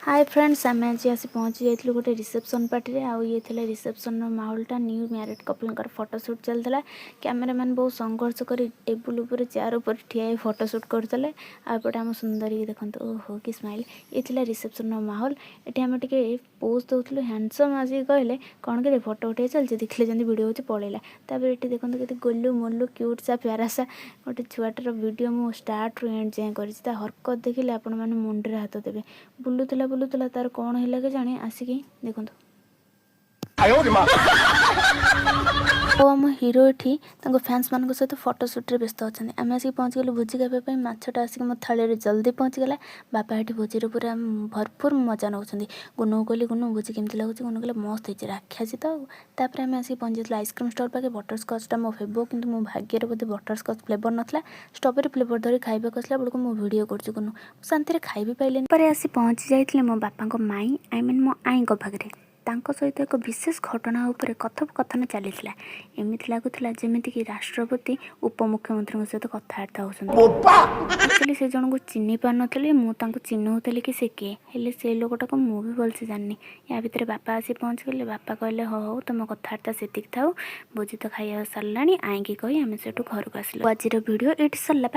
Hi friends आम आज आसी पहुँची जाइलु गोटे रिसेप्शन पार्टी रे आउ ये थिले रिसेप्शन माहौलटा न्यू मैरिड कपल फोटोशूट चलता कैमेरामैन बहुत संघर्ष कर टेबुल उपर चेयर उपर ठिया फोटोशूट करते आपटे आम सुंदर देखते ओहो कि स्माइल ये थिला रिसेप्शन माहौल ये आम टे पोज दूसरू हैंडसम आसिक कहले कौन कर फोटो उठे चलते देखले जमी भिड हो पलैला ये देखते के गोलू मोलू क्यूट सा प्यारा सा गोटे छुआटर भिडियो मु स्टार्ट रू एंड जाए कर हरकत देखिले आपण मैंने मुंडे हाथ देवे बुलूला तार कौन है के जाने आसिक देखो आम हिरो ये फैंस मान सहित फोटोशूट व्यस्त अच्छा आम आसिक पहुँच गलु भोजी खावाई मछटा आसिक मो थाली जल्दी पहुँचीगला बापा ये भोजी पूरा भरपूर मजा नौ गुनु कहली गुनु भोजी केमती लगुच गुनु कहले मस्त होती राक्षसी तो तापर आम आसिक पहुँची जाइल आइसक्रीम स्टोर पाखे बटरस्कचटा मो फेवरेट किंतु मो भाग्य बोधे बटरस्कच फ्लेवर नाला स्ट्रॉबेरी फ्लेवर धरी खाइबा आसला बेलू मो भिडियो कर गुनु शांति खाई भी पाइले पर आसी पहुँची जाइए मो बापा माई आई मीन मो आई पाखे सहित एक विशेष घटना उपर कथोपकथन चली एमती लगुला जमीक राष्ट्रपति उपमुख्यमंत्री सहित कथबार्ता होती से जन को चिन्ह पार नी मुझे चिन्हूली कि से किए हेले से लोकटा मु भी भलसे जाननी या भितर बापा आसी पहुँच गले बापा कहले हो तुम कथबार्ता से थाऊ भोजी तो खाई सारा आई कही आम से घर को आस आज भिडियो ये सरला।